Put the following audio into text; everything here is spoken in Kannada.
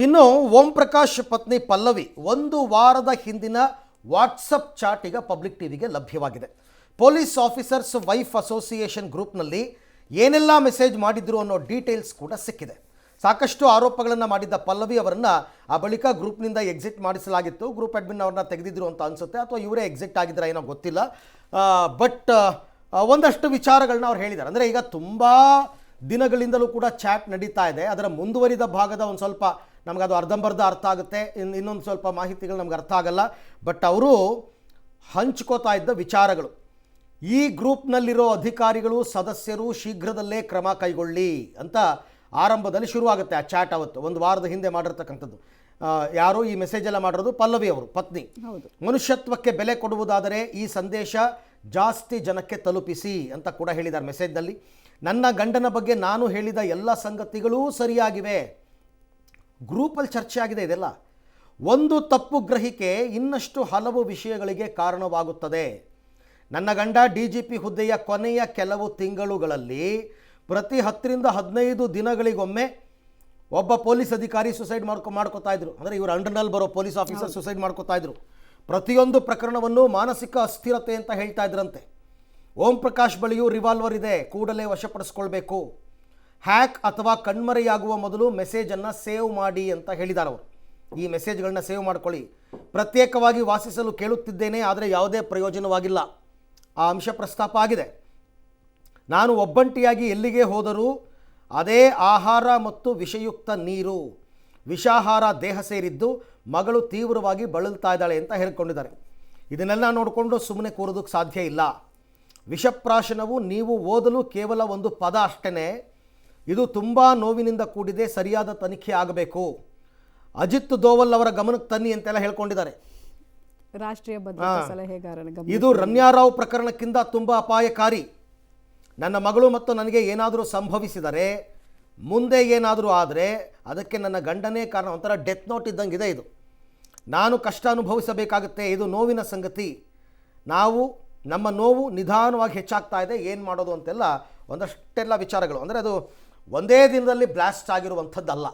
ಇನ್ನು ಓಂ ಪ್ರಕಾಶ್ ಪತ್ನಿ ಪಲ್ಲವಿ ಒಂದು ವಾರದ ಹಿಂದಿನ ವಾಟ್ಸಪ್ ಚಾಟ್ ಈಗ ಪಬ್ಲಿಕ್ ಟಿವಿಗೆ ಲಭ್ಯವಾಗಿದೆ. ಪೊಲೀಸ್ ಆಫೀಸರ್ಸ್ ವೈಫ್ ಅಸೋಸಿಯೇಷನ್ ಗ್ರೂಪ್ನಲ್ಲಿ ಏನೆಲ್ಲ ಮೆಸೇಜ್ ಮಾಡಿದ್ರು ಅನ್ನೋ ಡೀಟೇಲ್ಸ್ ಕೂಡ ಸಿಕ್ಕಿದೆ. ಸಾಕಷ್ಟು ಆರೋಪಗಳನ್ನು ಮಾಡಿದ್ದ ಪಲ್ಲವಿ ಅವರನ್ನು ಆ ಬಳಿಕ ಗ್ರೂಪ್ನಿಂದ ಎಕ್ಸಿಟ್ ಮಾಡಿಸಲಾಗಿತ್ತು. ಗ್ರೂಪ್ ಅಡ್ಮಿನ್ ಅವ್ರನ್ನ ತೆಗೆದಿದ್ರು ಅಂತ ಅನಿಸುತ್ತೆ, ಅಥವಾ ಇವರೇ ಎಕ್ಸಿಟ್ ಆಗಿದ್ರೆ ಏನೋ ಗೊತ್ತಿಲ್ಲ. ಬಟ್ ಒಂದಷ್ಟು ವಿಚಾರಗಳನ್ನ ಅವ್ರು ಹೇಳಿದ್ದಾರೆ. ಅಂದರೆ ಈಗ ತುಂಬ ದಿನಗಳಿಂದಲೂ ಕೂಡ ಚಾಟ್ ನಡೀತಾ ಇದೆ. ಅದರ ಮುಂದುವರಿದ ಭಾಗದ ಒಂದು ಸ್ವಲ್ಪ ನಮ್ಗೆ ಅದು ಅರ್ಧಂಬರ್ಧ ಅರ್ಥ ಆಗುತ್ತೆ, ಇನ್ನೊಂದು ಸ್ವಲ್ಪ ಮಾಹಿತಿಗಳು ನಮ್ಗೆ ಅರ್ಥ ಆಗಲ್ಲ. ಬಟ್ ಅವರು ಹಂಚ್ಕೋತಾ ಇದ್ದ ವಿಚಾರಗಳು, ಈ ಗ್ರೂಪ್ನಲ್ಲಿರೋ ಅಧಿಕಾರಿಗಳು ಸದಸ್ಯರು ಶೀಘ್ರದಲ್ಲೇ ಕ್ರಮ ಕೈಗೊಳ್ಳಿ ಅಂತ ಆರಂಭದಲ್ಲಿ ಶುರುವಾಗುತ್ತೆ ಆ ಚಾಟ್. ಅವತ್ತು ಒಂದು ವಾರದ ಹಿಂದೆ ಮಾಡಿರ್ತಕ್ಕಂಥದ್ದು. ಯಾರು ಈ ಮೆಸೇಜ್ ಎಲ್ಲ ಮಾಡಿರೋದು? ಪಲ್ಲವಿ ಅವರು, ಪತ್ನಿ. ಮನುಷ್ಯತ್ವಕ್ಕೆ ಬೆಲೆ ಕೊಡುವುದಾದರೆ ಈ ಸಂದೇಶ ಜಾಸ್ತಿ ಜನಕ್ಕೆ ತಲುಪಿಸಿ ಅಂತ ಕೂಡ ಹೇಳಿದ್ದಾರೆ ಮೆಸೇಜ್ನಲ್ಲಿ. ನನ್ನ ಗಂಡನ ಬಗ್ಗೆ ನಾನು ಹೇಳಿದ ಎಲ್ಲ ಸಂಗತಿಗಳೂ ಸರಿಯಾಗಿವೆ. ಗ್ರೂಪಲ್ಲಿ ಚರ್ಚೆ ಆಗಿದೆ ಇದೆಲ್ಲ. ಒಂದು ತಪ್ಪು ಗ್ರಹಿಕೆ ಇನ್ನಷ್ಟು ಹಲವು ವಿಷಯಗಳಿಗೆ ಕಾರಣವಾಗುತ್ತದೆ. ನನ್ನ ಗಂಡ DGP ಹುದ್ದೆಯ ಕೊನೆಯ ಕೆಲವು ತಿಂಗಳುಗಳಲ್ಲಿ ಪ್ರತಿ 10ರಿಂದ 15 ದಿನಗಳಿಗೊಮ್ಮೆ ಒಬ್ಬ ಪೊಲೀಸ್ ಅಧಿಕಾರಿ ಸುಸೈಡ್ ಮಾಡ್ಕೋತಾ ಇದ್ರು. ಅಂದರೆ ಇವರು ಅಂಡರ್ನಲ್ಲಿ ಬರೋ ಪೊಲೀಸ್ ಆಫೀಸರ್ ಸುಸೈಡ್ ಮಾಡ್ಕೋತಾ ಇದ್ರು. ಪ್ರತಿಯೊಂದು ಪ್ರಕರಣವನ್ನು ಮಾನಸಿಕ ಅಸ್ಥಿರತೆ ಅಂತ ಹೇಳ್ತಾ ಇದ್ರಂತೆ. ಓಂ ಪ್ರಕಾಶ್ ಬಳಿಯೂ ರಿವಾಲ್ವರ್ ಇದೆ, ಕೂಡಲೇ ವಶಪಡಿಸ್ಕೊಳ್ಬೇಕು. ಹ್ಯಾಕ್ ಅಥವಾ ಕಣ್ಮರೆಯಾಗುವ ಮೊದಲು ಮೆಸೇಜನ್ನು ಸೇವ್ ಮಾಡಿ ಅಂತ ಹೇಳಿದ್ದಾರೆ ಅವರು. ಈ ಮೆಸೇಜ್ಗಳನ್ನ ಸೇವ್ ಮಾಡ್ಕೊಳ್ಳಿ. ಪ್ರತ್ಯೇಕವಾಗಿ ವಾಸಿಸಲು ಕೇಳುತ್ತಿದ್ದೇನೆ, ಆದರೆ ಯಾವುದೇ ಪ್ರಯೋಜನವಾಗಿಲ್ಲ. ಆ ಅಂಶ ಪ್ರಸ್ತಾಪ ಆಗಿದೆ. ನಾನು ಒಬ್ಬಂಟಿಯಾಗಿ ಎಲ್ಲಿಗೆ ಹೋದರೂ ಅದೇ ಆಹಾರ ಮತ್ತು ವಿಷಯುಕ್ತ ನೀರು. ವಿಷಾಹಾರ ದೇಹ ಸೇರಿದ್ದು ಮಗಳು ತೀವ್ರವಾಗಿ ಬಳಲ್ತಾ ಇದ್ದಾಳೆ ಅಂತ ಹೇಳ್ಕೊಂಡಿದ್ದಾರೆ. ಇದನ್ನೆಲ್ಲ ನೋಡಿಕೊಂಡು ಸುಮ್ಮನೆ ಕೂರೋದಕ್ಕೆ ಸಾಧ್ಯ ಇಲ್ಲ. ವಿಷಪ್ರಾಶನವು ನೀವು ಓದಲು ಕೇವಲ ಒಂದು ಪದ ಅಷ್ಟೇ. ಇದು ತುಂಬ ನೋವಿನಿಂದ ಕೂಡಿದೆ, ಸರಿಯಾದ ತನಿಖೆ ಆಗಬೇಕು. ಅಜಿತ್ ದೋವಲ್ ಅವರ ಗಮನಕ್ಕೆ ತನ್ನಿ ಅಂತೆಲ್ಲ ಹೇಳ್ಕೊಂಡಿದ್ದಾರೆ. ರಾಷ್ಟ್ರೀಯ ಭದ್ರತಾ ಸಲಹೆಗಾರನ ಗಮನ. ಇದು ರನ್ಯಾರಾವ್ ಪ್ರಕರಣಕ್ಕಿಂತ ತುಂಬ ಅಪಾಯಕಾರಿ. ನನ್ನ ಮಗಳು ಮತ್ತು ನನಗೆ ಏನಾದರೂ ಸಂಭವಿಸಿದರೆ, ಮುಂದೆ ಏನಾದರೂ ಆದರೆ ಅದಕ್ಕೆ ನನ್ನ ಗಂಡನೇ ಕಾರಣ. ಒಂಥರ ಡೆತ್ ನೋಟ್ ಇದ್ದಂಗೆ ಇದೆ ಇದು. ನಾನು ಕಷ್ಟ ಅನುಭವಿಸಬೇಕಾಗುತ್ತೆ. ಇದು ನೋವಿನ ಸಂಗತಿ. ನಮ್ಮ ನೋವು ನಿಧಾನವಾಗಿ ಹೆಚ್ಚಾಗ್ತಾ ಇದೆ, ಏನು ಮಾಡೋದು ಅಂತೆಲ್ಲ ಒಂದಷ್ಟೆಲ್ಲ ವಿಚಾರಗಳು. ಅಂದರೆ ಅದು ಒಂದೇ ದಿನದಲ್ಲಿ ಬ್ಲಾಸ್ಟ್ ಆಗಿರುವಂಥದ್ದಲ್ಲ.